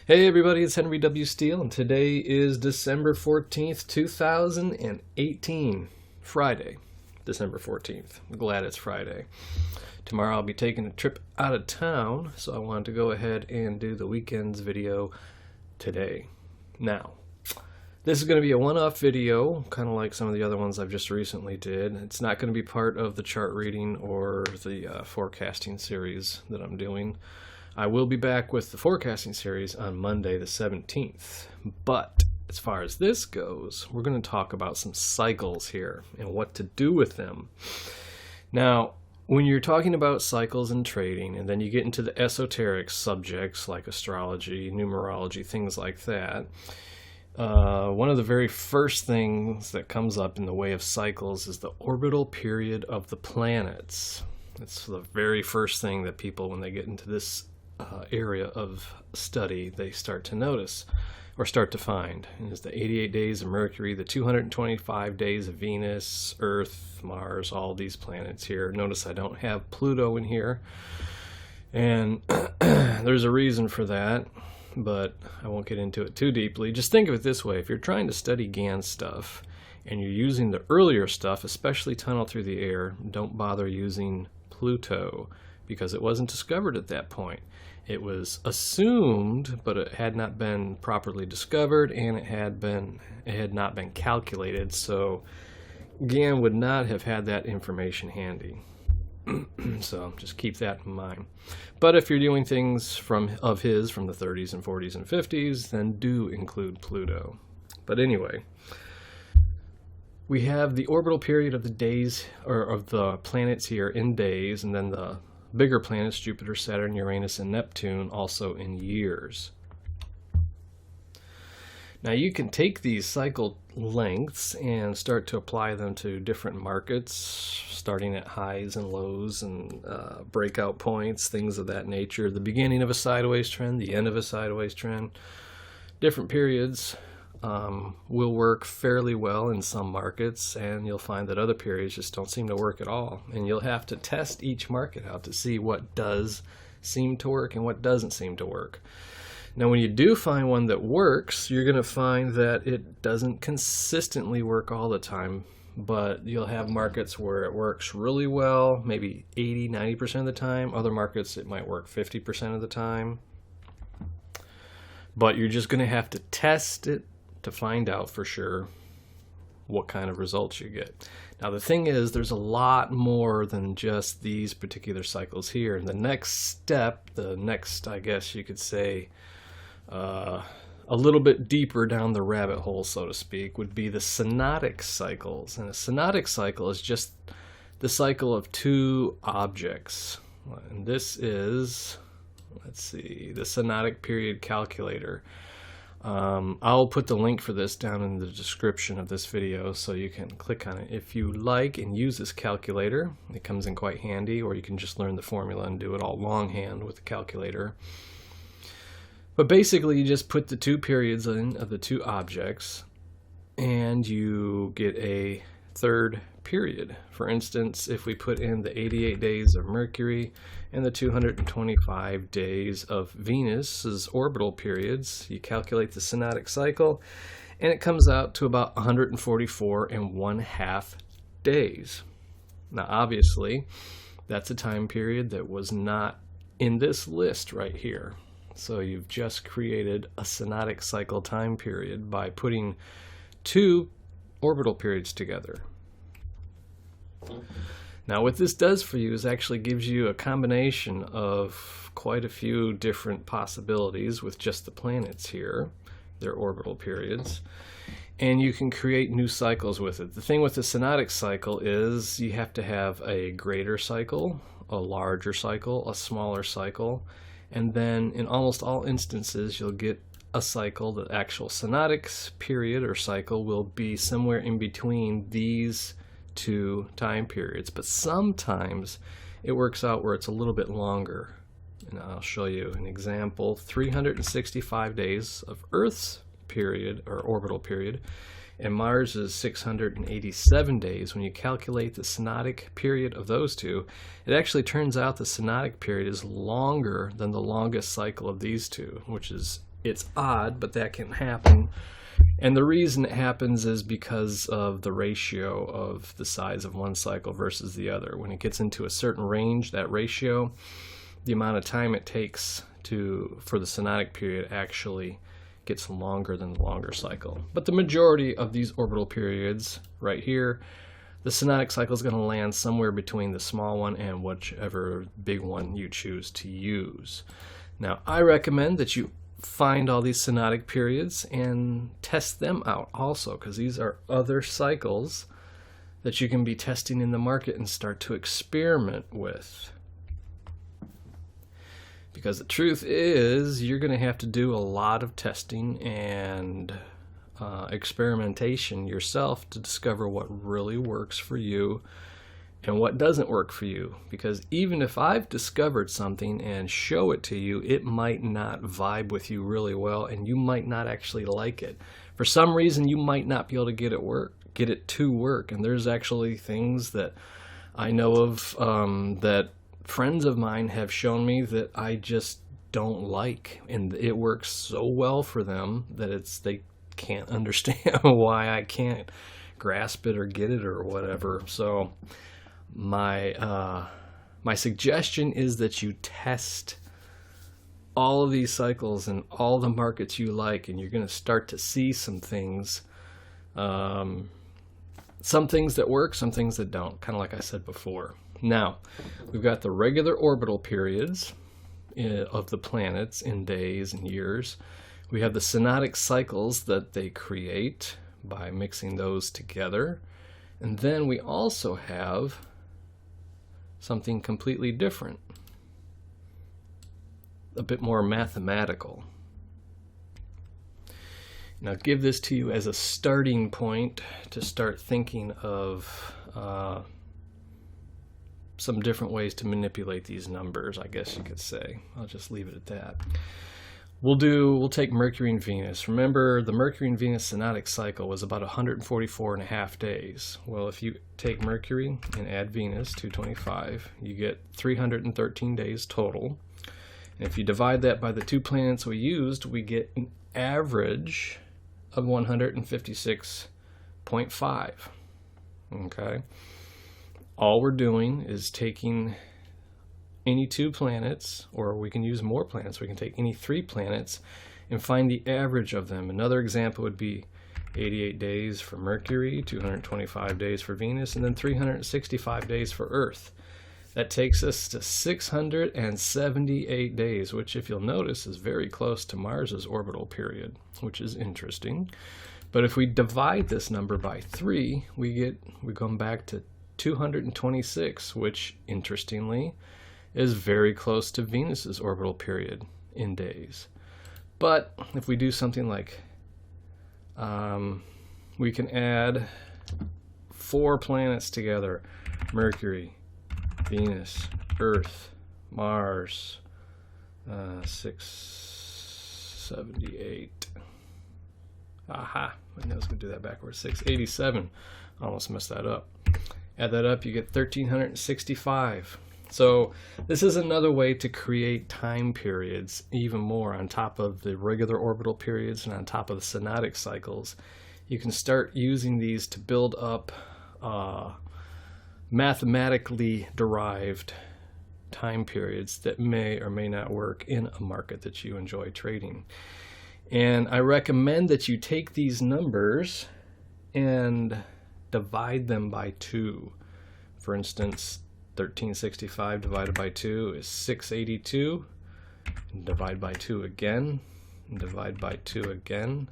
Hey everybody, it's Henry W. Steele, and today is December 14th, 2018, Friday, December 14th. I'm glad it's Friday. Tomorrow I'll be taking a trip out of town, so I wanted to go ahead and do the weekend's video today. Now, this is going to be a one-off video, kind of like some of the other ones I've just recently did. It's not going to be part of the chart reading or the forecasting series that I'm doing. I will be back with the forecasting series on Monday the 17th. But as far as this goes, we're going to talk about some cycles here and what to do with them. Now, when you're talking about cycles and trading, and then you get into the esoteric subjects like astrology, numerology, things like that, one of the very first things that comes up in the way of cycles is the orbital period of the planets. It's the very first thing that people, when they get into this area of study, they start to notice or start to find. And it's the 88 days of Mercury, the 225 days of Venus, Earth, Mars, all these planets here. Notice I don't have Pluto in here, and there's a reason for that, but I won't get into it too deeply. Just think of it this way: if you're trying to study GAN stuff and you're using the earlier stuff, especially Tunnel Through the Air, don't bother using Pluto, because it wasn't discovered at that point. It was assumed, but it had not been properly discovered, and it had not been calculated, so GAN would not have had that information handy. So just keep that in mind. But if you're doing things from the 30s and 40s and 50s, then do include Pluto. But anyway, we have the orbital period of the days, or of the planets here in days, and then the bigger planets, Jupiter, Saturn, Uranus, and Neptune, also in years. Now you can take these cycle lengths and start to apply them to different markets, starting at highs and lows and breakout points, things of that nature. The beginning of a sideways trend, the end of a sideways trend. Different periods will work fairly well in some markets, and you'll find that other periods just don't seem to work at all. And you'll have to test each market out to see what does seem to work and what doesn't seem to work. Now, when you do find one that works, you're going to find that it doesn't consistently work all the time, but you'll have markets where it works really well, maybe 80-90% of the time. Other markets it might work 50% of the time. But you're just going to have to test it to find out for sure what kind of results you get. Now the thing is, there's a lot more than just these particular cycles here. And the next step, I guess you could say, a little bit deeper down the rabbit hole, so to speak, would be the synodic cycles. And a synodic cycle is just the cycle of two objects. And this is, let's see, the Synodic period calculator. I'll put the link for this down in the description of this video, so you can click on it if you like and use this calculator. It comes in quite handy, or you can just learn the formula and do it all longhand with the calculator. But basically, you just put the two periods in of the two objects, and you get a third period. For instance, if we put in the 88 days of Mercury and the 225 days of Venus's orbital periods, you calculate the synodic cycle, and it comes out to about 144½ days. Now, obviously, that's a time period that was not in this list right here. So you've just created a synodic cycle time period by putting two orbital periods together. Now what this does for you is actually gives you a combination of quite a few different possibilities with just the planets here, their orbital periods, and you can create new cycles with it. The thing with the synodic cycle is you have to have a greater cycle, a larger cycle, a smaller cycle, and then in almost all instances you'll get a cycle. The actual synodic period or cycle will be somewhere in between these two time periods, but sometimes it works out where it's a little bit longer. And I'll show you an example. 365 days of Earth's period or orbital period, and Mars is 687 days. When you calculate the synodic period of those two, it actually turns out the synodic period is longer than the longest cycle of these two, which is It's odd, but that can happen. And the reason it happens is because of the ratio of the size of one cycle versus the other. When it gets into a certain range, that ratio, the amount of time it takes for the synodic period actually gets longer than the longer cycle. But the majority of these orbital periods right here, the synodic cycle is going to land somewhere between the small one and whichever big one you choose to use. Now, I recommend that you find all these synodic periods and test them out also, because these are other cycles that you can be testing in the market and start to experiment with. Because the truth is, you're going to have to do a lot of testing and experimentation yourself to discover what really works for you and what doesn't work for you. Because even if I've discovered something and show it to you, it might not vibe with you really well, and you might not actually like it. For some reason, you might not be able to get it to work. And there's actually things that I know of that friends of mine have shown me that I just don't like, and it works so well for them that they can't understand why I can't grasp it or get it or whatever. So my suggestion is that you test all of these cycles in all the markets you like, and you're going to start to see some things, some things that work, some things that don't, kind of like I said before. Now, we've got the regular orbital periods of the planets in days and years. We have the synodic cycles that they create by mixing those together. And then we also have something completely different, a bit more mathematical. Now, give this to you as a starting point to start thinking of some different ways to manipulate these numbers, I guess you could say. I'll just leave it at that. We'll take Mercury and Venus. Remember, the Mercury and Venus synodic cycle was about 144.5 days. Well, if you take Mercury and add Venus, 225, you get 313 days total. And if you divide that by the two planets we used, we get an average of 156.5. Okay? All we're doing is taking any two planets, or we can use more planets. We can take any three planets and find the average of them. Another example would be 88 days for Mercury, 225 days for Venus, and then 365 days for Earth. That takes us to 678 days, which, if you'll notice, is very close to Mars's orbital period, which is interesting. But if we divide this number by 3, we come back to 226, which, interestingly, is very close to Venus's orbital period in days. But if we do something like, we can add 4 planets together: Mercury, Venus, Earth, Mars, 678. Aha, I was going to do that backwards. 687. Almost messed that up. Add that up, you get 1365. So this is another way to create time periods even more on top of the regular orbital periods and on top of the synodic cycles. You can start using these to build up mathematically derived time periods that may or may not work in a market that you enjoy trading. And I recommend that you take these numbers and divide them by 2. For instance, 1365 divided by 2 is 682. Divide by 2 again, and divide by 2 again,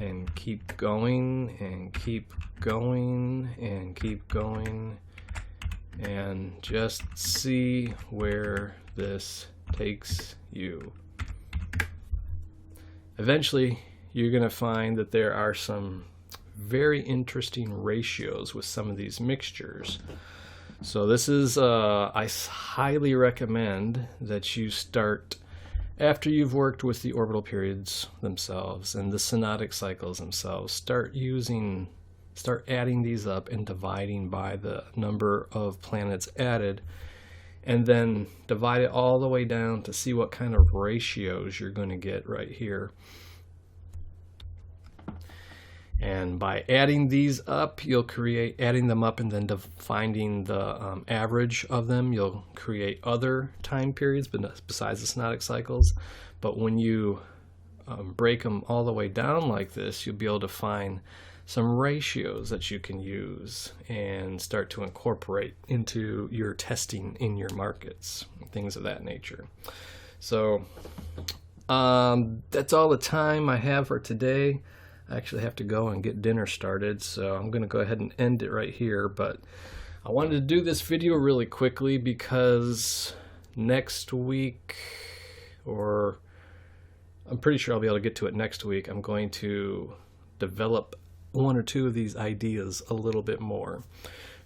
and keep going, and keep going, and keep going, and just see where this takes you. Eventually, you're going to find that there are some very interesting ratios with some of these mixtures. So this is, I highly recommend that you start, after you've worked with the orbital periods themselves and the synodic cycles themselves, start adding these up and dividing by the number of planets added, and then divide it all the way down to see what kind of ratios you're going to get right here. And by adding these up, you'll create, adding them up and then finding the average of them, you'll create other time periods besides the synodic cycles. But when you break them all the way down like this, you'll be able to find some ratios that you can use and start to incorporate into your testing in your markets, things of that nature. So that's all the time I have for today. I actually have to go and get dinner started, so I'm going to go ahead and end it right here. But I wanted to do this video really quickly because next week, or I'm pretty sure I'll be able to get to it next week, I'm going to develop one or two of these ideas a little bit more.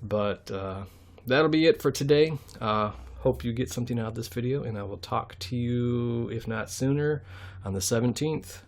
But that'll be it for today. Hope you get something out of this video, and I will talk to you, if not sooner, on the 17th.